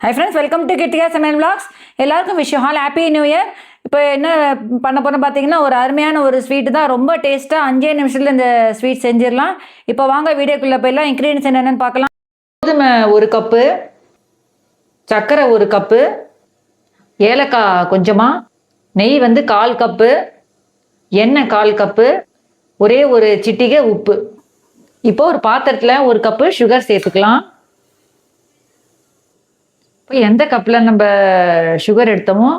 High friends, welcome to Kiruthika சமையல் vlogs. எல்லாருக்கும் wish all happy new year. இப்போ என்ன பண்ண போகிறோம் பார்த்தீங்கன்னா, ஒரு அருமையான ஒரு ஸ்வீட்டு தான். ரொம்ப டேஸ்ட்டாக 5 நிமிஷத்தில் இந்த ஸ்வீட் செஞ்சிடலாம். இப்போ வாங்க வீடியோக்குள்ளே போயிடலாம். இன்க்ரீடியன்ஸ் என்னென்னு பார்க்கலாம். கோதுமை 1 கப்பு, சர்க்கரை 1 கப்பு, ஏலக்காய் கொஞ்சமாக, நெய் வந்து 1/4 கப்பு, எண்ணெய் 1/4 கப்பு, ஒரே ஒரு சிட்டிகை உப்பு. இப்போ ஒரு பாத்திரத்தில் 1 கப்பு சுகர் சேர்த்துக்கலாம். இப்போ எந்த கப்பில் நம்ம சுகர் எடுத்தோமோ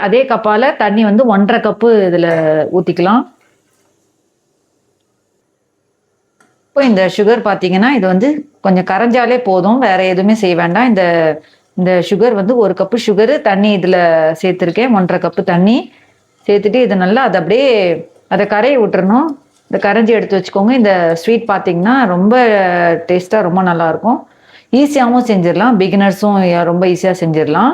அதே கப்பால் தண்ணி வந்து 1.5 கப்பு இதில் ஊற்றிக்கலாம். இப்போ இந்த சுகர் பார்த்தீங்கன்னா, இது வந்து கொஞ்சம் கரைஞ்சாலே போதும், வேற எதுவுமே செய்ய வேண்டாம். இந்த சுகர் வந்து 1 கப்பு சுகரு தண்ணி இதில் சேர்த்துருக்கேன். 1.5 கப்பு தண்ணி சேர்த்துட்டு இது நல்லா அதை கரையை விட்டுறணும். இதை கரைஞ்சி எடுத்து வச்சுக்கோங்க. இந்த ஸ்வீட் பார்த்தீங்கன்னா ரொம்ப டேஸ்ட்டாக ரொம்ப நல்லாயிருக்கும். ஈஸியாகவும் செஞ்சிடலாம், பிகினர்ஸும் ரொம்ப ஈஸியாக செஞ்சிடலாம்.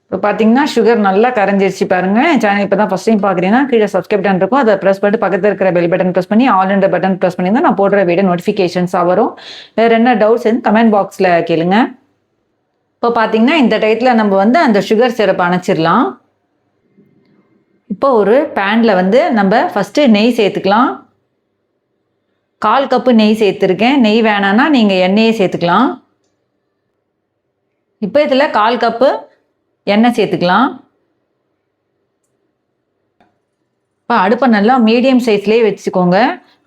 இப்போ பார்த்தீங்கன்னா சுகர் நல்லா கரைஞ்சிருச்சு பாருங்க. என் சேனல் இப்போ தான் ஃபஸ்ட் டைம் பார்க்குறீங்கன்னா கீழே சப்ஸ்கிரைப் பட்டன் இருக்கும், அதை ப்ரெஸ் பண்ணிட்டு பக்கத்தில் இருக்கிற பெல் பட்டன் ப்ரெஸ் பண்ணி ஆல் என்ற பட்டன் ப்ரெஸ் பண்ணியிருந்தா நான் போடுற வீடியோ நோட்டிஃபிகேஷன்ஸாக வரும். வேறு என்ன டவுட்ஸ் வந்து கமெண்ட் பாக்ஸில் கேளுங்க. இப்போ பார்த்தீங்கன்னா இந்த டயத்தில் நம்ம வந்து அந்த சுகர் சிரப் அணைச்சிடலாம். இப்போ ஒரு பேனில் வந்து நம்ம ஃபஸ்ட்டு நெய் சேர்த்துக்கலாம். 1/4 கப்பு நெய் சேர்த்துருக்கேன். நெய் வேணான்னா நீங்கள் எண்ணெயே சேர்த்துக்கலாம். இப்போ இதில் 1/4 கப்பு எண்ணெய் சேர்த்துக்கலாம். இப்போ அடுப்பை நல்லா மீடியம் சைஸ்லேயே வச்சுக்கோங்க.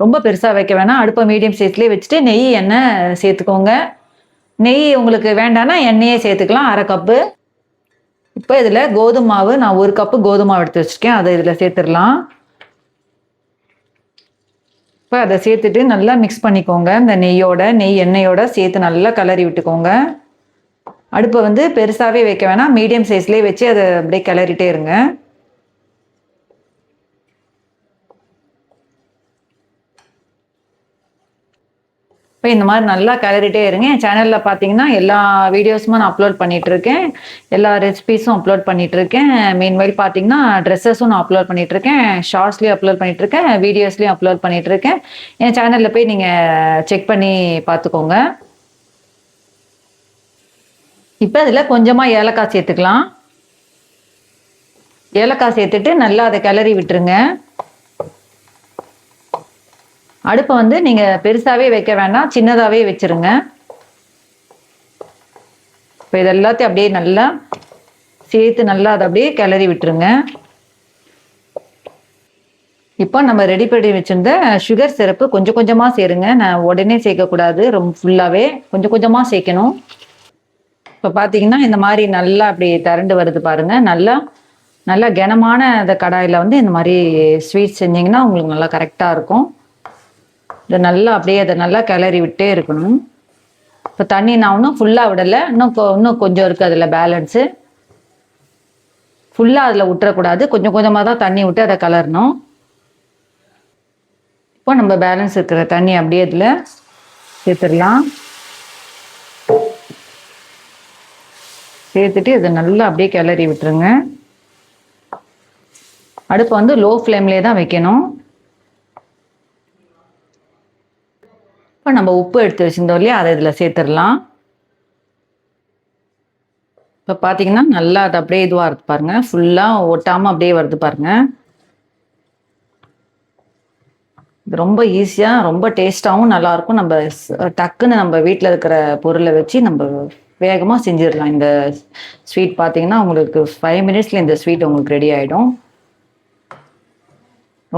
ரொம்ப பெருசாக வைக்க வேணாம். அடுப்பை மீடியம் சைஸ்லேயே வச்சுட்டு நெய் எண்ணெய் சேர்த்துக்கோங்க. நெய் உங்களுக்கு வேண்டான்னா எண்ணெயே சேர்த்துக்கலாம், 1/2 கப்பு. இப்போ இதில் கோதுமை மாவு, நான் 1 கப்பு கோதுமை மாவு எடுத்து வச்சுருக்கேன், அதை இதில் சேர்த்துடலாம். இப்போ அதை சேர்த்துட்டு நல்லா மிக்ஸ் பண்ணிக்கோங்க. இந்த நெய் எண்ணெயோட சேர்த்து நல்லா கிளறி விட்டுக்கோங்க. அடுப்பை வந்து பெருசாகவே வைக்க வேணாம், மீடியம் சைஸ்லேயே வச்சு அதை அப்படியே கிளறிட்டே இருங்க. இப்போ இந்த மாதிரி நல்லா கிளறிட்டே இருங்க. என் சேனலில் பார்த்தீங்கன்னா எல்லா வீடியோஸுமே நான் அப்லோட் பண்ணிகிட்ருக்கேன், எல்லா ரெசிபீஸும் அப்லோட் பண்ணிகிட்ருக்கேன். மெயின்வைல் பார்த்தீங்கன்னா ட்ரெஸ்ஸஸும் நான் அப்லோட் பண்ணிகிட்ருக்கேன், ஷார்ட்ஸ்லேயும் அப்லோட் பண்ணிகிட்ருக்கேன், வீடியோஸ்லேயும் அப்லோட் பண்ணிகிட்ருக்கேன். என் சேனலில் போய் நீங்கள் செக் பண்ணி பார்த்துக்கோங்க. இப்போ அதில் கொஞ்சமாக ஏலக்காய் சேர்த்துக்கலாம். ஏலக்காய் சேர்த்துட்டு நல்லா அதை கிளறி விட்டுருங்க. அடுப்பை வந்து நீங்கள் பெருசாகவே வைக்க வேண்டாம், சின்னதாகவே வச்சுருங்க. இப்போ இது எல்லாத்தையும் அப்படியே நல்லா சேர்த்து நல்லா அதை அப்படியே கிளறி விட்டுருங்க. இப்போ நம்ம ரெடி பண்ணி வச்சுருந்த சுகர் சிரப்பு கொஞ்சம் கொஞ்சமாக சேருங்க. நான் உடனே சேர்க்கக்கூடாது, ரொம்ப ஃபுல்லாகவே கொஞ்சம் கொஞ்சமாக சேர்க்கணும். இப்போ பார்த்தீங்கன்னா இந்த மாதிரி நல்லா அப்படி திரண்டு வருது பாருங்கள். நல்லா கனமான அந்த கடாயில் வந்து இந்த மாதிரி ஸ்வீட் செஞ்சிங்கன்னா உங்களுக்கு நல்லா கரெக்டாக இருக்கும். இதை நல்லா அப்படியே அதை நல்லா கிளறி விட்டே இருக்கணும். இப்போ தண்ணி நான் இன்னும் ஃபுல்லாக விடலை, இன்னும் கொஞ்சம் இருக்குது அதில் பேலன்ஸு. ஃபுல்லாக அதில் விட்டுறக்கூடாது, கொஞ்சம் கொஞ்சமாக தான் தண்ணி விட்டு அதை கலரணும். இப்போ நம்ம பேலன்ஸ் இருக்கிற தண்ணி அப்படியே இதில் சேர்த்துடலாம். சேர்த்துட்டு இதை நல்லா அப்படியே கிளறி விட்டுருங்க. அடுப்பை வந்து லோ ஃப்ளேம்லேயே தான் வைக்கணும். இப்போ நம்ம உப்பு எடுத்து வச்சுருந்தோம் இல்லையா, அதை இதில் சேர்த்துடலாம். இப்போ பார்த்தீங்கன்னா நல்லா அது அப்படியே இதுவாக இருக்குது பாருங்கள், ஃபுல்லாக ஒட்டாமல் அப்படியே வருது பாருங்கள். இது ரொம்ப ஈஸியாக ரொம்ப டேஸ்ட்டாகவும் நல்லாயிருக்கும். நம்ம டக்குன்னு நம்ம வீட்டில் இருக்கிற பொருளை வச்சு நம்ம வேகமாக செஞ்சிடலாம். இந்த ஸ்வீட் பார்த்தீங்கன்னா உங்களுக்கு 5 மினிட்ஸில் இந்த ஸ்வீட் உங்களுக்கு ரெடி ஆகிடும்.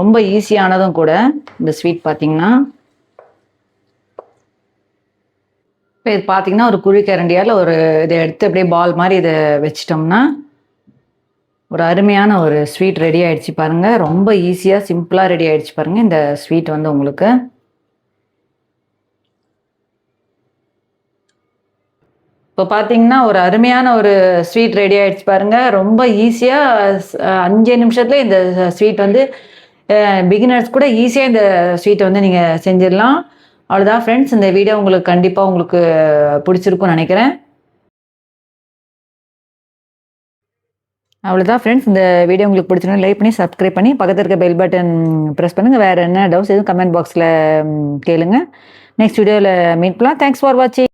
ரொம்ப ஈஸியானதும் கூட இந்த ஸ்வீட் பார்த்தீங்கன்னா. இப்போ இது பார்த்தீங்கன்னா ஒரு குழிக்கரண்டியால் இதை எடுத்து அப்படியே பால் மாதிரி இதை வச்சிட்டோம்னா ஒரு அருமையான ஒரு ஸ்வீட் ரெடி ஆகிடுச்சு பாருங்கள். ரொம்ப ஈஸியாக சிம்பிளாக ரெடி ஆகிடுச்சு பாருங்கள் இந்த ஸ்வீட் வந்து உங்களுக்கு. இப்போ பார்த்தீங்கன்னா ஒரு அருமையான ஒரு ஸ்வீட் ரெடி ஆகிடுச்சு பாருங்கள். ரொம்ப ஈஸியாக 5 நிமிஷத்துல இந்த ஸ்வீட் வந்து பிகினர்ஸ் கூட ஈஸியாக இந்த ஸ்வீட்டை வந்து நீங்கள் செஞ்சிடலாம். அவ்வளோதான் ஃப்ரெண்ட்ஸ், இந்த வீடியோ உங்களுக்கு கண்டிப்பாக உங்களுக்கு பிடிச்சிருக்கும்னு நினைக்கிறேன். அவ்வளோதான் ஃப்ரெண்ட்ஸ், இந்த வீடியோ உங்களுக்கு பிடிச்சிருந்தா லைக் பண்ணி சப்ஸ்கிரைப் பண்ணி பக்கத்தில் இருக்க பெல் பட்டன் ப்ரெஸ் பண்ணுங்கள். வேறு என்ன டவுட்ஸ் எதுவும் கமெண்ட் பாக்ஸில் கேளுங்க. நெக்ஸ்ட் வீடியோவில் மீட் பண்ணலாம். தேங்க்ஸ் ஃபார் வாட்சிங்.